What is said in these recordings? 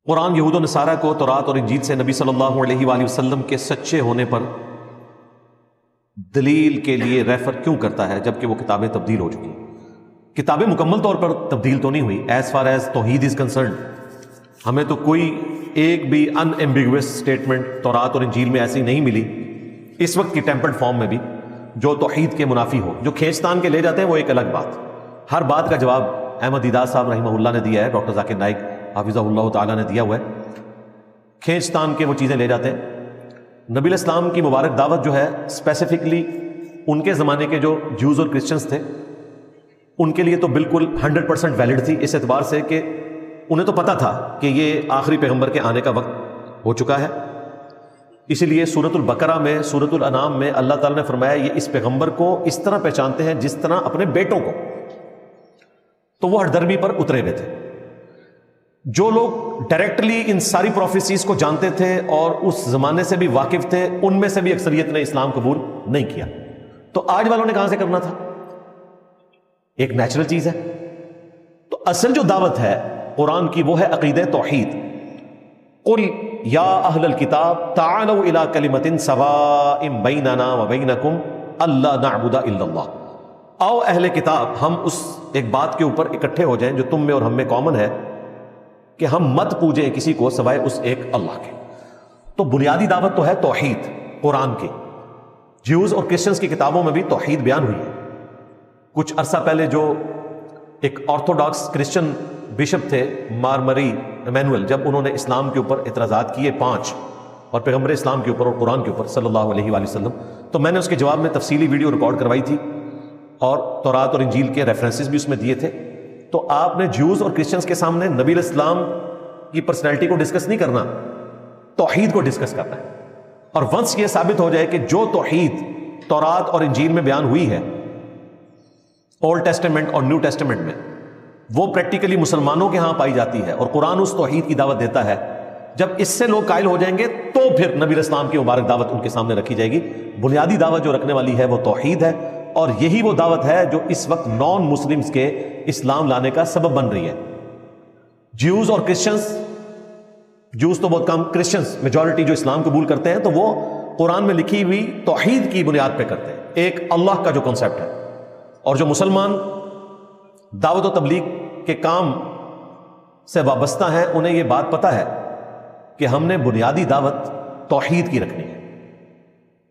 قرآن یہود و نصارہ کو تورات اور انجیل سے نبی صلی اللہ علیہ وآلہ وسلم کے سچے ہونے پر دلیل کے لیے ریفر کیوں کرتا ہے جبکہ وہ کتابیں تبدیل ہو چکی ہیں؟ کتابیں مکمل طور پر تبدیل تو نہیں ہوئی ایز فار ایز توحید از کنسرنڈ. ہمیں تو کوئی ایک بھی ان ایمبیگوس اسٹیٹمنٹ تورات اور انجیل میں ایسی نہیں ملی اس وقت کی ٹیمپرڈ فارم میں بھی جو توحید کے منافی ہو. جو کھینچتان کے لے جاتے ہیں وہ ایک الگ بات. ہر بات کا جواب احمد دیدار صاحب رحمہ اللہ نے دیا ہے, ڈاکٹر ذاکر نائک حافظہ اللہ تعالیٰ نے دیا ہوا ہے. کھینچتان کے وہ چیزیں لے جاتے ہیں. نبی الاسلام کی مبارک دعوت جو ہے اسپیسیفکلی ان کے زمانے کے جو جوز اور کرسچنز تھے ان کے لیے تو بالکل 100% ویلڈ تھی, اس اعتبار سے کہ انہیں تو پتا تھا کہ یہ آخری پیغمبر کے آنے کا وقت ہو چکا ہے. اسی لیے سورۃ البقرہ میں, سورۃ الانعام میں اللہ تعالیٰ نے فرمایا یہ اس پیغمبر کو اس طرح پہچانتے ہیں جس طرح اپنے بیٹوں کو. تو وہ ہر درمی پر اترے ہوئے تھے. جو لوگ ڈائریکٹلی ان ساری پروفیسیز کو جانتے تھے اور اس زمانے سے بھی واقف تھے ان میں سے بھی اکثریت نے اسلام قبول نہیں کیا. تو آج والوں نے کہاں سے کرنا تھا؟ ایک نیچرل چیز ہے. تو اصل جو دعوت ہے قرآن کی وہ ہے عقیدہ توحید. قل یا اہل الکتاب تعالوا الی کلمۃ سواء بیننا وبینکم الا نعبد الا اللہ. آؤ اہل کتاب ہم اس ایک بات کے اوپر اکٹھے ہو جائیں جو تم میں اور ہم میں کامن ہے کہ ہم مت پوجیں کسی کو سوائے اس ایک اللہ کے. تو بنیادی دعوت تو ہے توحید قرآن کی. جیوز اور کرسچنز کی کتابوں میں بھی توحید بیان ہوئی ہے. کچھ عرصہ پہلے جو ایک آرتھوڈاکس کرسچن بشپ تھے مارمری ایمینول, جب انہوں نے اسلام کے اوپر اعتراضات کیے 5 اور پیغمبر اسلام کے اوپر اور قرآن کے اوپر صلی اللہ علیہ وآلہ وسلم, تو میں نے اس کے جواب میں تفصیلی ویڈیو ریکارڈ کروائی تھی اور تورات اور انجیل کے ریفرنسز بھی اس میں دیے تھے. تو آپ نے جیوز اور کرسچنز کے سامنے نبی الاسلام کی پرسنالٹی کو ڈسکس نہیں کرنا, توحید کو ڈسکس کرنا ہے. اور ونس یہ ثابت ہو جائے کہ جو توحید تورات اور انجیل میں بیان ہوئی ہے اولڈ ٹیسٹمنٹ اور نیو ٹیسٹمنٹ میں, وہ پریکٹیکلی مسلمانوں کے ہاں پائی جاتی ہے اور قرآن اس توحید کی دعوت دیتا ہے, جب اس سے لوگ قائل ہو جائیں گے تو پھر نبی الاسلام کی مبارک دعوت ان کے سامنے رکھی جائے گی. بنیادی دعوت جو رکھنے والی ہے وہ توحید ہے, اور یہی وہ دعوت ہے جو اس وقت نان مسلمز کے اسلام لانے کا سبب بن رہی ہے. جیوز اور کرسچنز, جوز تو بہت کم, کرسچنز میجورٹی جو اسلام قبول کرتے ہیں تو وہ قرآن میں لکھی ہوئی توحید کی بنیاد پہ کرتے ہیں, ایک اللہ کا جو کنسیپٹ ہے. اور جو مسلمان دعوت و تبلیغ کے کام سے وابستہ ہیں انہیں یہ بات پتہ ہے کہ ہم نے بنیادی دعوت توحید کی رکھنی ہے.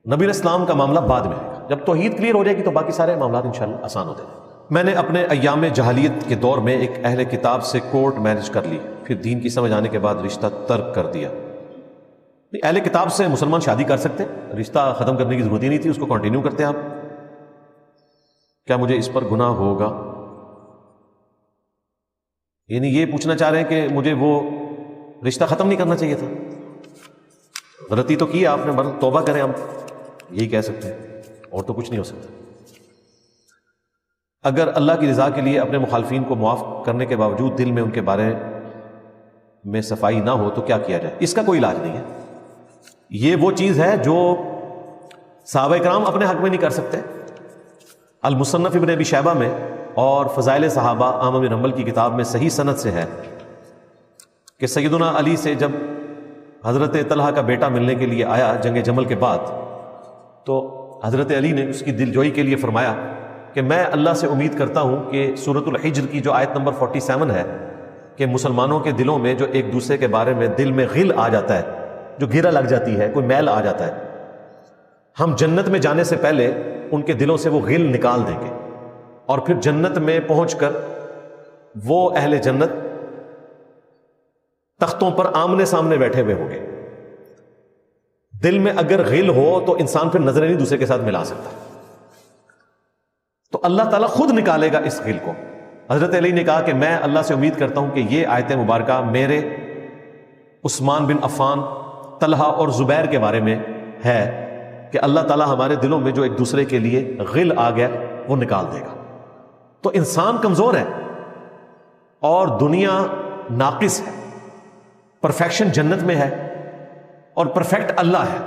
نبی الاسلام کا معاملہ بعد میں آئے گا. جب توحید کلیئر ہو جائے گی تو باقی سارے معاملات انشاءاللہ آسان ہوتے ہیں. میں نے اپنے ایام جاہلیت کے دور میں ایک اہل کتاب سے کورٹ میرج کر لی, پھر دین کی سمجھ آنے کے بعد رشتہ ترک کر دیا. اہل کتاب سے مسلمان شادی کر سکتے, رشتہ ختم کرنے کی ضرورت ہی نہیں تھی, اس کو کنٹینیو کرتے آپ. کیا مجھے اس پر گناہ ہوگا؟ یعنی یہ پوچھنا چاہ رہے ہیں کہ مجھے وہ رشتہ ختم نہیں کرنا چاہیے تھا؟ غلطی تو کی آپ نے, مگر توبہ کریں, ہم یہی کہہ سکتے ہیں, اور تو کچھ نہیں ہو سکتا. اگر اللہ کی رضا کے لیے اپنے مخالفین کو معاف کرنے کے باوجود دل میں ان کے بارے میں صفائی نہ ہو تو کیا کیا جائے؟ اس کا کوئی علاج نہیں ہے. یہ وہ چیز ہے جو صحابہ کرام اپنے حق میں نہیں کر سکتے. المصنف ابن ابی شیبہ میں اور فضائل صحابہ احمد بن حنبل کی کتاب میں صحیح سند سے ہے کہ سیدنا علی سے جب حضرت طلحہ کا بیٹا ملنے کے لیے آیا جنگ جمل کے بعد, تو حضرت علی نے اس کی دل جوئی کے لیے فرمایا کہ میں اللہ سے امید کرتا ہوں کہ سورۃ الحجر کی جو آیت نمبر 47 ہے کہ مسلمانوں کے دلوں میں جو ایک دوسرے کے بارے میں دل میں غل آ جاتا ہے, جو گرہ لگ جاتی ہے, کوئی میل آ جاتا ہے, ہم جنت میں جانے سے پہلے ان کے دلوں سے وہ غل نکال دیں گے, اور پھر جنت میں پہنچ کر وہ اہل جنت تختوں پر آمنے سامنے بیٹھے ہوئے ہوں گے. دل میں اگر غل ہو تو انسان پھر نظریں نہیں دوسرے کے ساتھ ملا سکتا, تو اللہ تعالیٰ خود نکالے گا اس غل کو. حضرت علی نے کہا کہ میں اللہ سے امید کرتا ہوں کہ یہ آیت مبارکہ میرے عثمان بن عفان, طلحہ اور زبیر کے بارے میں ہے کہ اللہ تعالیٰ ہمارے دلوں میں جو ایک دوسرے کے لیے غل آ گیا وہ نکال دے گا. تو انسان کمزور ہے اور دنیا ناقص ہے, پرفیکشن جنت میں ہے اور پرفیکٹ اللہ ہے.